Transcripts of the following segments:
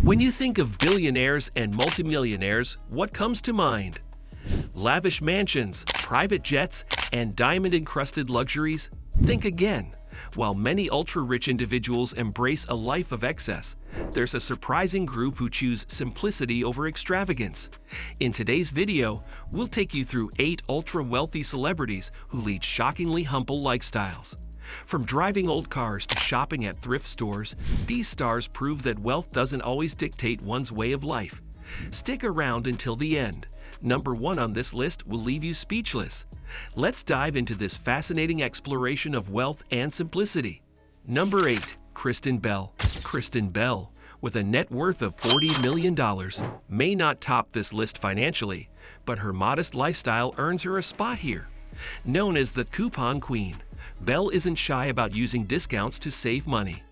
When you think of billionaires and multimillionaires, what comes to mind? Lavish mansions, private jets, and diamond-encrusted luxuries? Think again. While many ultra-rich individuals embrace a life of excess, there's a surprising group who choose simplicity over extravagance. In today's video, we'll take you through 8 ultra-wealthy celebrities who lead shockingly humble lifestyles. From driving old cars to shopping at thrift stores, these stars prove that wealth doesn't always dictate one's way of life. Stick around until the end. Number 1 on this list will leave you speechless. Let's dive into this fascinating exploration of wealth and simplicity. Number 8. Kristen Bell. Kristen Bell, with a net worth of $40 million, may not top this list financially, but her modest lifestyle earns her a spot here. Known as the Coupon Queen, Bell isn't shy about using discounts to save money.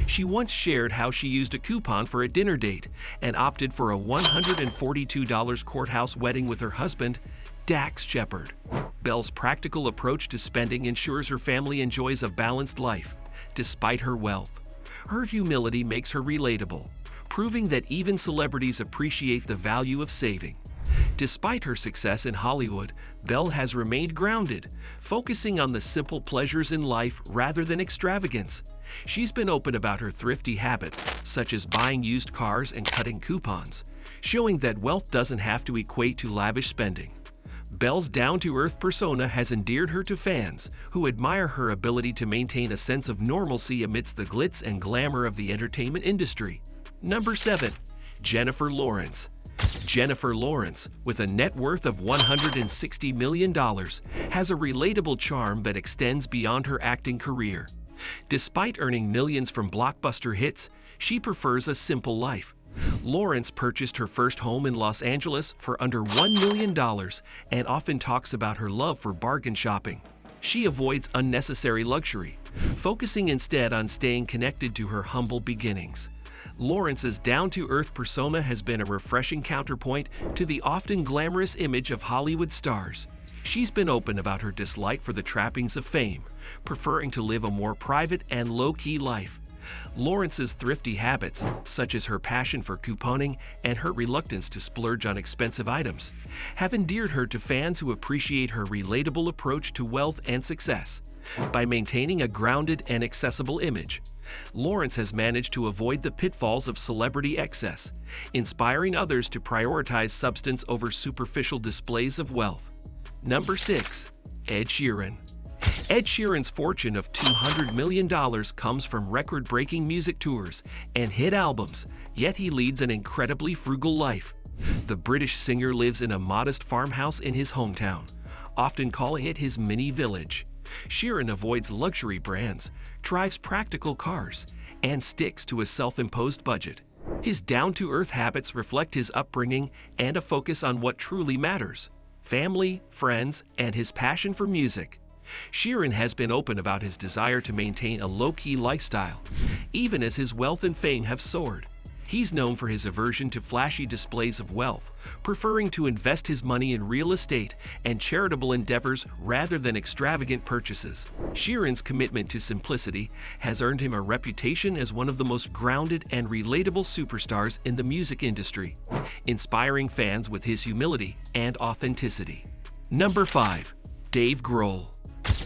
She once shared how she used a coupon for a dinner date and opted for a $142 courthouse wedding with her husband, Dax Shepard. Bell's practical approach to spending ensures her family enjoys a balanced life, despite her wealth. Her humility makes her relatable, proving that even celebrities appreciate the value of saving. Despite her success in Hollywood, Bell has remained grounded, focusing on the simple pleasures in life rather than extravagance. She's been open about her thrifty habits, such as buying used cars and cutting coupons, showing that wealth doesn't have to equate to lavish spending. Bell's down-to-earth persona has endeared her to fans, who admire her ability to maintain a sense of normalcy amidst the glitz and glamour of the entertainment industry. Number 7. Jennifer Lawrence. Jennifer Lawrence, with a net worth of $160 million, has a relatable charm that extends beyond her acting career. Despite earning millions from blockbuster hits, she prefers a simple life. Lawrence purchased her first home in Los Angeles for under $1 million and often talks about her love for bargain shopping. She avoids unnecessary luxury, focusing instead on staying connected to her humble beginnings. Lawrence's down-to-earth persona has been a refreshing counterpoint to the often glamorous image of Hollywood stars. She's been open about her dislike for the trappings of fame, preferring to live a more private and low-key life. Lawrence's thrifty habits, such as her passion for couponing and her reluctance to splurge on expensive items, have endeared her to fans who appreciate her relatable approach to wealth and success. By maintaining a grounded and accessible image, Lawrence has managed to avoid the pitfalls of celebrity excess, inspiring others to prioritize substance over superficial displays of wealth. Number 6. Ed Sheeran. Ed Sheeran's fortune of $200 million comes from record-breaking music tours and hit albums, yet he leads an incredibly frugal life. The British singer lives in a modest farmhouse in his hometown, often calling it his mini village. Sheeran avoids luxury brands, drives practical cars, and sticks to a self-imposed budget. His down-to-earth habits reflect his upbringing and a focus on what truly matters: family, friends, and his passion for music. Sheeran has been open about his desire to maintain a low-key lifestyle, even as his wealth and fame have soared. He's known for his aversion to flashy displays of wealth, preferring to invest his money in real estate and charitable endeavors rather than extravagant purchases. Sheeran's commitment to simplicity has earned him a reputation as one of the most grounded and relatable superstars in the music industry, inspiring fans with his humility and authenticity. Number 5. Dave Grohl.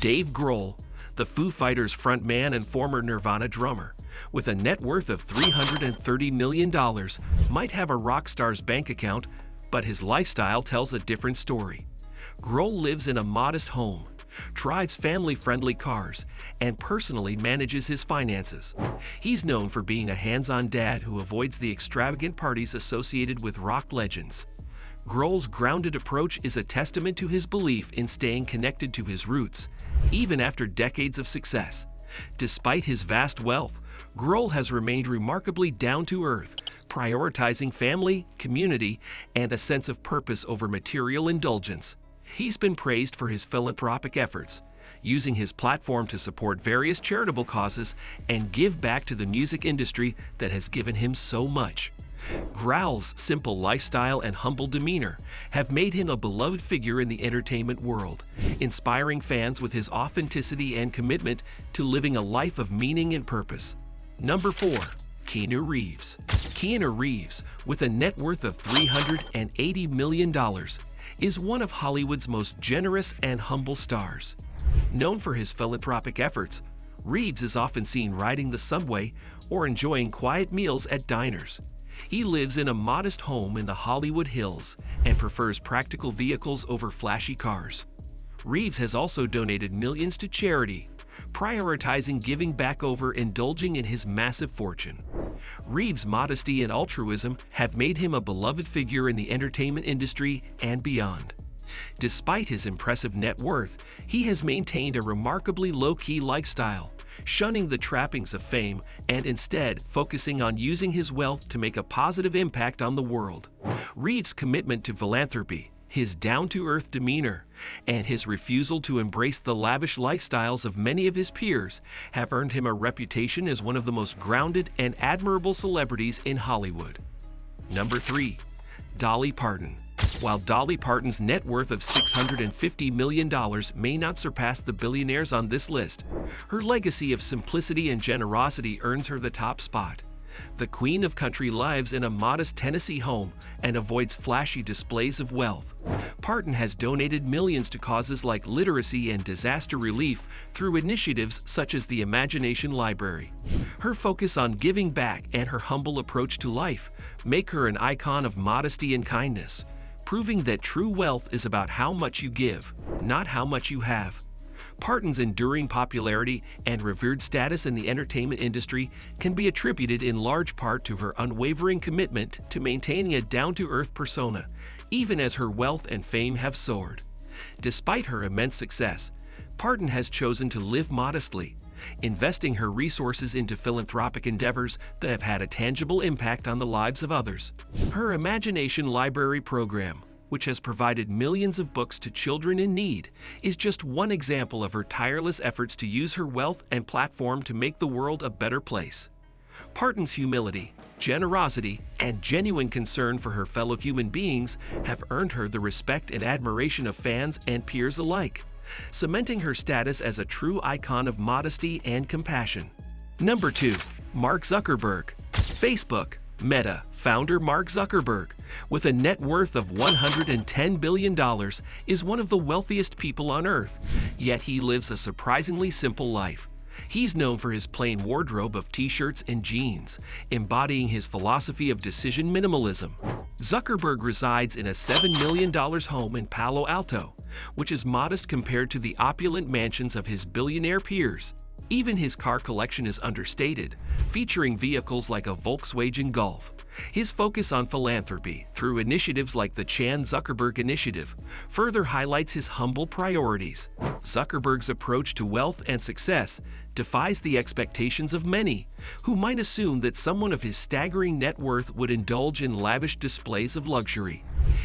Dave Grohl, the Foo Fighters frontman and former Nirvana drummer, with a net worth of $330 million, might have a rock star's bank account, but his lifestyle tells a different story. Grohl lives in a modest home, drives family-friendly cars, and personally manages his finances. He's known for being a hands-on dad who avoids the extravagant parties associated with rock legends. Grohl's grounded approach is a testament to his belief in staying connected to his roots, even after decades of success. Despite his vast wealth, Grohl has remained remarkably down-to-earth, prioritizing family, community, and a sense of purpose over material indulgence. He's been praised for his philanthropic efforts, using his platform to support various charitable causes and give back to the music industry that has given him so much. Grohl's simple lifestyle and humble demeanor have made him a beloved figure in the entertainment world, inspiring fans with his authenticity and commitment to living a life of meaning and purpose. Number 4. Keanu Reeves. Keanu Reeves, with a net worth of $380 million, is one of Hollywood's most generous and humble stars. Known for his philanthropic efforts, Reeves is often seen riding the subway or enjoying quiet meals at diners. He lives in a modest home in the Hollywood Hills and prefers practical vehicles over flashy cars. Reeves has also donated millions to charity, prioritizing giving back over indulging in his massive fortune. Reeves' modesty and altruism have made him a beloved figure in the entertainment industry and beyond. Despite his impressive net worth, he has maintained a remarkably low-key lifestyle, shunning the trappings of fame and instead focusing on using his wealth to make a positive impact on the world. Reeves' commitment to philanthropy, his down-to-earth demeanor, and his refusal to embrace the lavish lifestyles of many of his peers have earned him a reputation as one of the most grounded and admirable celebrities in Hollywood. Number 3. Dolly Parton. While Dolly Parton's net worth of $650 million may not surpass the billionaires on this list, her legacy of simplicity and generosity earns her the top spot. The Queen of Country lives in a modest Tennessee home and avoids flashy displays of wealth. Parton has donated millions to causes like literacy and disaster relief through initiatives such as the Imagination Library. Her focus on giving back and her humble approach to life make her an icon of modesty and kindness, proving that true wealth is about how much you give, not how much you have. Parton's enduring popularity and revered status in the entertainment industry can be attributed in large part to her unwavering commitment to maintaining a down-to-earth persona, even as her wealth and fame have soared. Despite her immense success, Parton has chosen to live modestly, investing her resources into philanthropic endeavors that have had a tangible impact on the lives of others. Her Imagination Library program, which has provided millions of books to children in need, is just one example of her tireless efforts to use her wealth and platform to make the world a better place. Parton's humility, generosity, and genuine concern for her fellow human beings have earned her the respect and admiration of fans and peers alike, cementing her status as a true icon of modesty and compassion. Number 2. Mark Zuckerberg. Facebook. Meta founder Mark Zuckerberg, with a net worth of $110 billion, is one of the wealthiest people on Earth, yet he lives a surprisingly simple life. He's known for his plain wardrobe of t-shirts and jeans, embodying his philosophy of decision minimalism. Zuckerberg resides in a $7 million home in Palo Alto, which is modest compared to the opulent mansions of his billionaire peers. Even his car collection is understated, featuring vehicles like a Volkswagen Golf. His focus on philanthropy through initiatives like the Chan Zuckerberg Initiative further highlights his humble priorities. Zuckerberg's approach to wealth and success defies the expectations of many, who might assume that someone of his staggering net worth would indulge in lavish displays of luxury.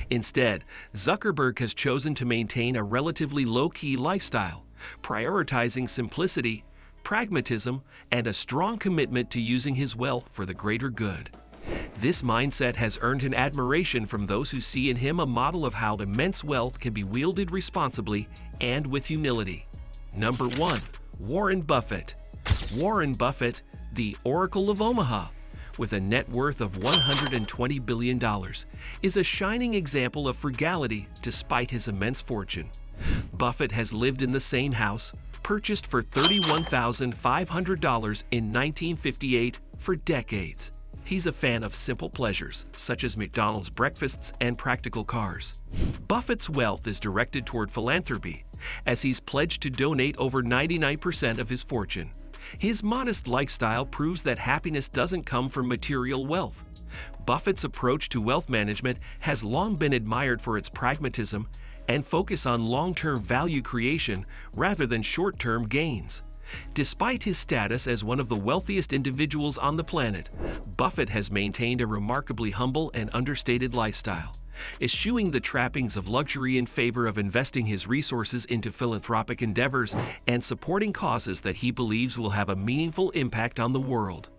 Instead, Zuckerberg has chosen to maintain a relatively low-key lifestyle, prioritizing simplicity, pragmatism, and a strong commitment to using his wealth for the greater good. This mindset has earned him admiration from those who see in him a model of how immense wealth can be wielded responsibly and with humility. Number 1. Warren Buffett. Warren Buffett, the Oracle of Omaha, with a net worth of $120 billion, is a shining example of frugality despite his immense fortune. Buffett has lived in the same house, purchased for $31,500 in 1958, for decades. He's a fan of simple pleasures, such as McDonald's breakfasts and practical cars. Buffett's wealth is directed toward philanthropy, as he's pledged to donate over 99% of his fortune. His modest lifestyle proves that happiness doesn't come from material wealth. Buffett's approach to wealth management has long been admired for its pragmatism and focus on long-term value creation rather than short-term gains. Despite his status as one of the wealthiest individuals on the planet, Buffett has maintained a remarkably humble and understated lifestyle, eschewing the trappings of luxury in favor of investing his resources into philanthropic endeavors and supporting causes that he believes will have a meaningful impact on the world.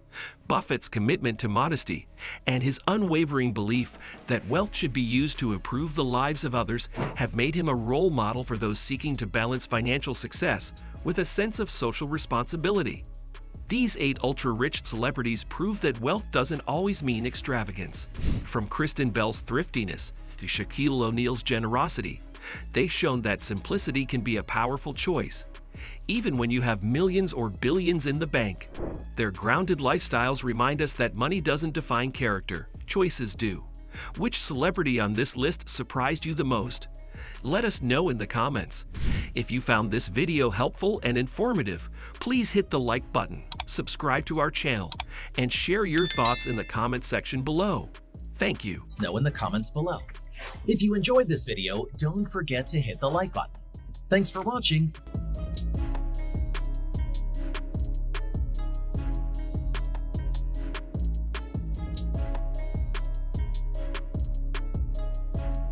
Buffett's commitment to modesty and his unwavering belief that wealth should be used to improve the lives of others have made him a role model for those seeking to balance financial success with a sense of social responsibility. These 8 ultra-rich celebrities prove that wealth doesn't always mean extravagance. From Kristen Bell's thriftiness to Shaquille O'Neal's generosity, they've shown that simplicity can be a powerful choice. Even when you have millions or billions in the bank, their grounded lifestyles remind us that money doesn't define character, choices do. Which celebrity on this list surprised you the most? Let us know in the comments. If you found this video helpful and informative, please hit the like button, subscribe to our channel, and share your thoughts in the comment section below. Thank you. Let us know in the comments below. If you enjoyed this video, don't forget to hit the like button. Thanks for watching.